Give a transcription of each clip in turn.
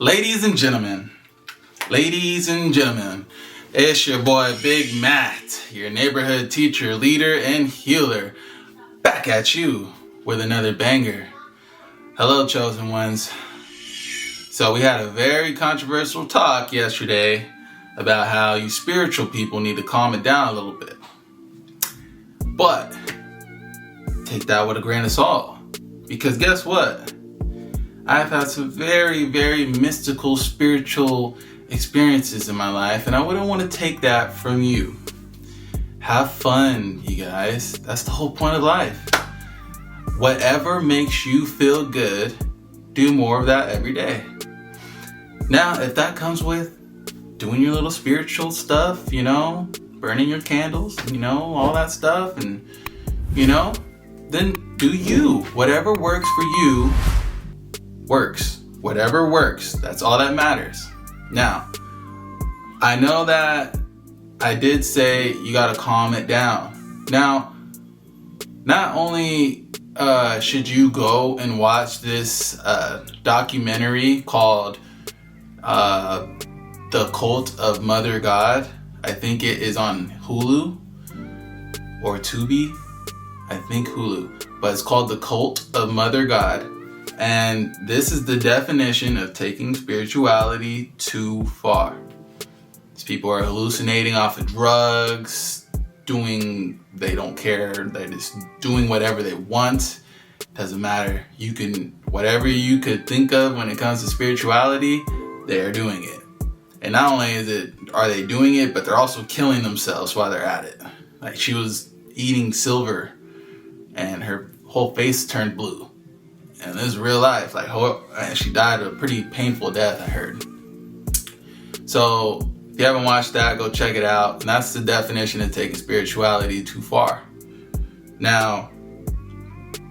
Ladies and gentlemen, it's your boy Big Matt, your neighborhood teacher, leader, and healer, back at you with another banger. Hello, chosen ones. So we had a very controversial talk yesterday about how you spiritual people need to calm it down a little bit. But take that with a grain of salt, because guess what? I've had some very, very mystical, spiritual experiences in my life, and I wouldn't want to take that from you. Have fun, you guys. That's the whole point of life. Whatever makes you feel good, do more of that every day. Now, if that comes with doing your little spiritual stuff, burning your candles, all that stuff, and, then do you. Whatever works for you works. Whatever works. That's all that matters. Now, I know that I did say you gotta calm it down. Now, not only should you go and watch this documentary called The Cult of Mother God. I think it is on Hulu or Tubi. I think Hulu. But it's called The Cult of Mother God. And this is the definition of taking spirituality too far. These people are hallucinating off of drugs, they don't care, they're just doing whatever they want. Doesn't matter. Whatever you could think of when it comes to spirituality, they're doing it. And not only are they doing it, but they're also killing themselves while they're at it. Like, she was eating silver and her whole face turned blue. And this is real life. And she died a pretty painful death, I heard. So if you haven't watched that, go check it out. And that's the definition of taking spirituality too far. Now,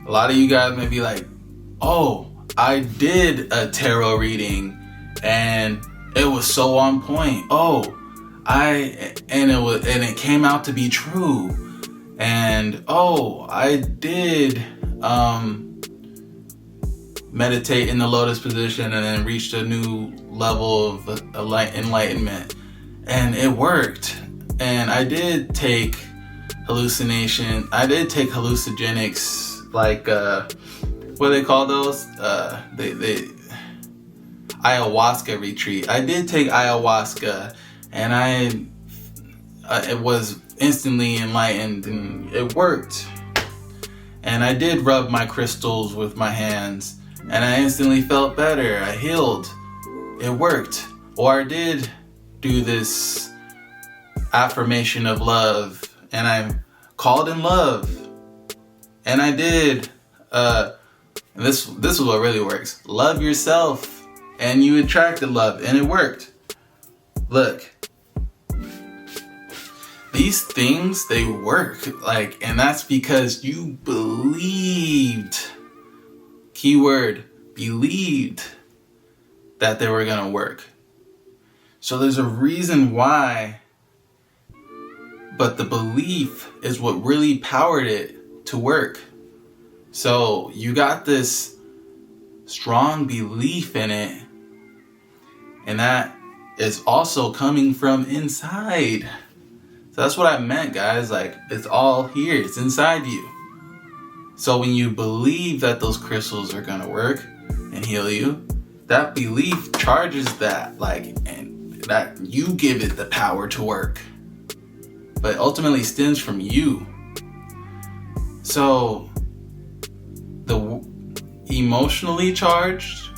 a lot of you guys may be like, oh, I did a tarot reading and it was so on point. And it came out to be true. And I did meditate in the lotus position and then reached a new level of enlightenment, and it worked. And I did take hallucinogenics, like what do they call those? They ayahuasca retreat. I did take ayahuasca, and it was instantly enlightened, and it worked. And I did rub my crystals with my hands, and I instantly felt better. I healed. It worked. Or I did do this affirmation of love, and I called in love. And I did, this is what really works. Love yourself, and you attracted love, and it worked. Look, these things, they work. And that's because you believed. Keyword, believed that they were gonna work. So there's a reason why, but the belief is what really powered it to work. So you got this strong belief in it, and that is also coming from inside. So that's what I meant, guys. It's all here, it's inside you. So when you believe that those crystals are gonna work and heal you, that belief charges that, and that you give it the power to work. But ultimately stems from you. So the emotionally charged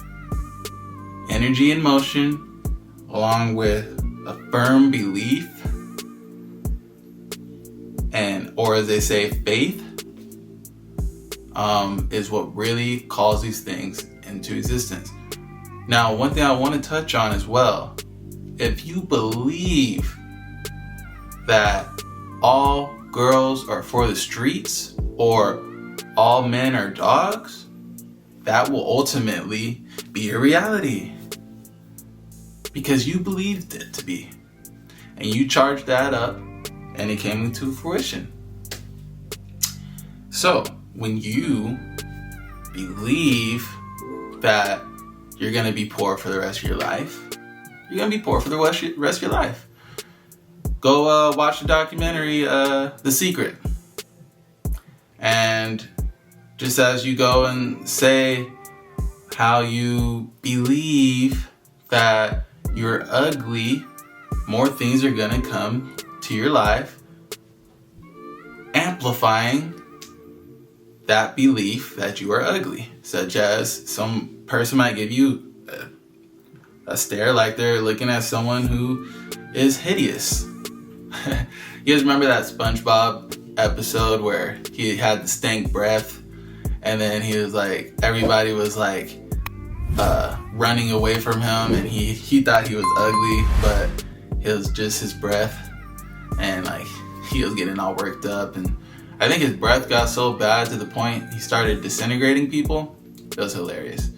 energy in motion, along with a firm belief, or as they say, faith, is what really calls these things into existence. Now, one thing I want to touch on as well, if you believe that all girls are for the streets or all men are dogs, that will ultimately be a reality. Because you believed it to be. And you charged that up, and it came into fruition. So, when you believe that you're gonna be poor for the rest of your life. You're gonna be poor for the rest of your life. Go watch the documentary, The Secret. And just as you go and say how you believe that you're ugly, more things are gonna come to your life, amplifying that belief that you are ugly. Such as some person might give you a stare like they're looking at someone who is hideous. You guys remember that SpongeBob episode where he had the stank breath, and then he was like, everybody was like running away from him, and he thought he was ugly, but it was just his breath, and like he was getting all worked up, and I think his breath got so bad to the point he started disintegrating people. It was hilarious.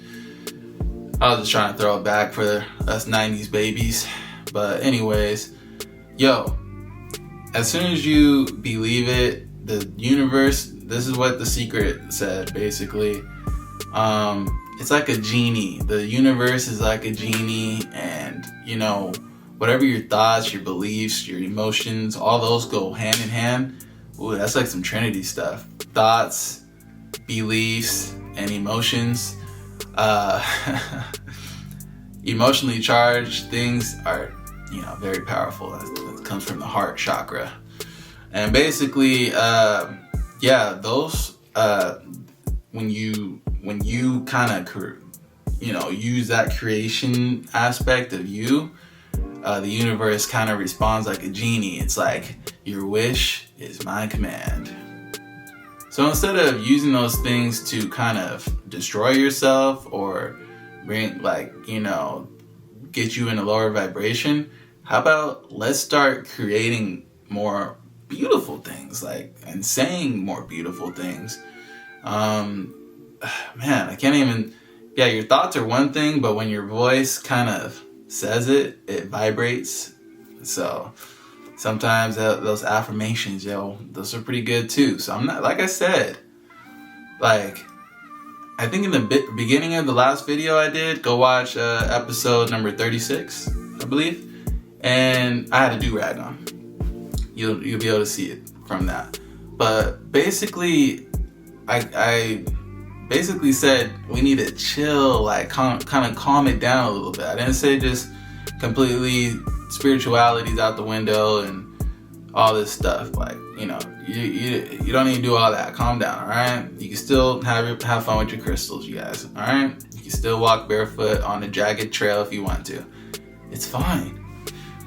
I was just trying to throw it back for us 90s babies. But anyways, yo, as soon as you believe it, the universe, this is what The Secret said basically. It's like a genie. The universe is like a genie, and you know, whatever your thoughts, your beliefs, your emotions, all those go hand in hand. Ooh, that's like some Trinity stuff. Thoughts, beliefs, and emotions. Emotionally charged things are, you know, very powerful. That comes from the heart chakra. And basically, those when you kind of, you know, use that creation aspect of you, the universe kind of responds like a genie. It's like, your wish is my command. So instead of using those things to kind of destroy yourself or bring, like, you know, get you in a lower vibration, how about let's start creating more beautiful things, like, and saying more beautiful things. Man, I can't even, your thoughts are one thing, but when your voice kind of says it, it vibrates. So sometimes those affirmations, those are pretty good too. So I'm not, like I said, like, I think in the beginning of the last video I did, go watch episode number 36, I believe. And I had a do-rag on. You'll be able to see it from that. But basically, I basically said we need to chill, like kind of calm it down a little bit. I didn't say just completely spirituality's out the window and all this stuff. Like, you know, you don't need to do all that. Calm down, all right? You can still have fun with your crystals, you guys, all right? You can still walk barefoot on a jagged trail if you want to. It's fine.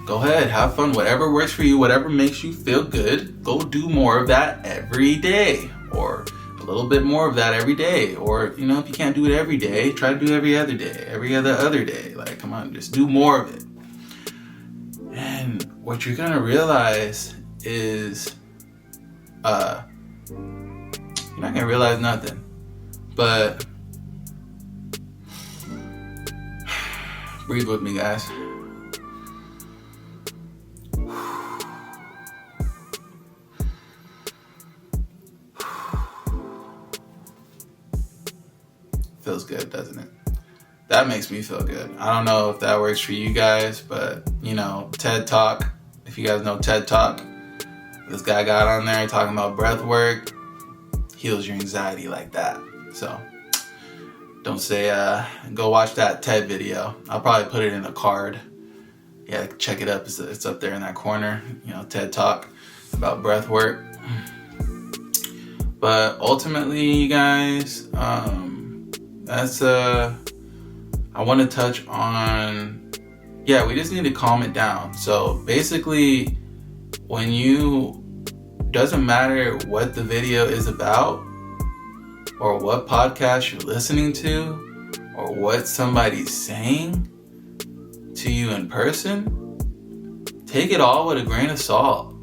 Go ahead, have fun. Whatever works for you, whatever makes you feel good, go do more of that every day, or a little bit more of that every day. Or, you know, if you can't do it every day, try to do it every other day, every other day. Like, come on, just do more of it. And what you're gonna realize is, you're not gonna realize nothing, but breathe with me, guys. Feels good, doesn't it? That makes me feel good. I don't know if that works for you guys, but, you know, TED Talk, if you guys know TED Talk, this guy got on there talking about breath work, heals your anxiety like that. So don't say, go watch that TED video. I'll probably put it in a card. Yeah, check it up. It's up there in that corner, you know, TED Talk about breath work. But ultimately, you guys, that's I want to touch on, we just need to calm it down. So basically, when doesn't matter what the video is about, or what podcast you're listening to, or what somebody's saying to you in person, take it all with a grain of salt.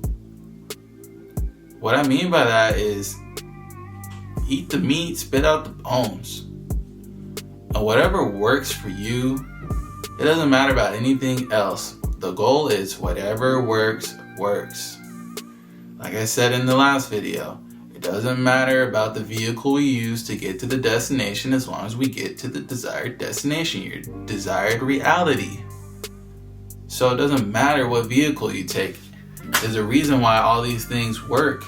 What I mean by that is, eat the meat, spit out the bones. And whatever works for you, it doesn't matter about anything else. The goal is whatever works, works. Like I said in the last video, It doesn't matter about the vehicle we use to get to the destination as long as we get to the desired destination, your desired reality. So it doesn't matter what vehicle you take. There's a reason why all these things work.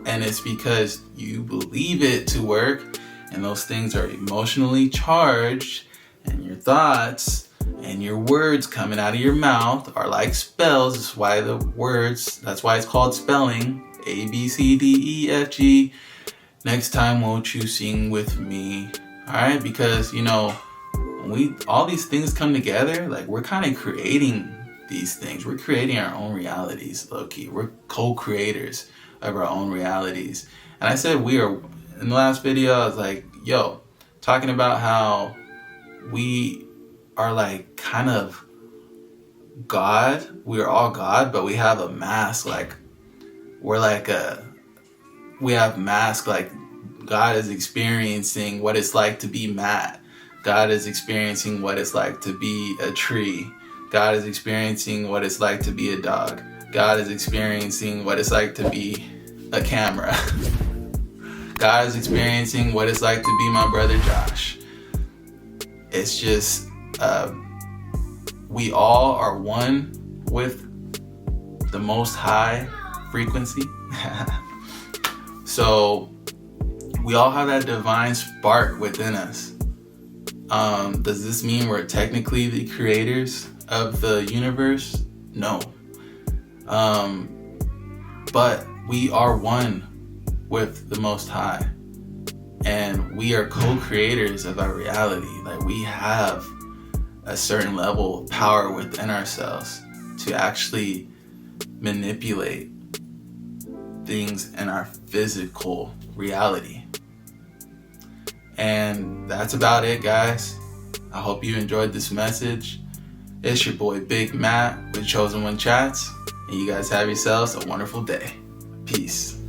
And it's because you believe it to work, and those things are emotionally charged, and your thoughts and your words coming out of your mouth are like spells. That's why that's why it's called spelling. A, B, C, D, E, F, G. Next time, won't you sing with me? All right, because when all these things come together, like, we're kind of creating these things. We're creating our own realities, low-key. We're co-creators of our own realities. And I said we are, in the last video, I was like, talking about how we are like kind of God. We are all God, but we have a mask. Like, we have mask. Like, God is experiencing what it's like to be Matt. God is experiencing what it's like to be a tree. God is experiencing what it's like to be a dog. God is experiencing what it's like to be a camera. God is experiencing what it's like to be my brother Josh. It's just, we all are one with the most high frequency. So we all have that divine spark within us. Does this mean we're technically the creators of the universe? No. But we are one with the Most High, and we are co-creators of our reality. Like, we have a certain level of power within ourselves to actually manipulate things in our physical reality. And that's about it, guys. I hope you enjoyed this message. It's your boy Big Matt with Chosen One Chats, and you guys have yourselves a wonderful day. Peace.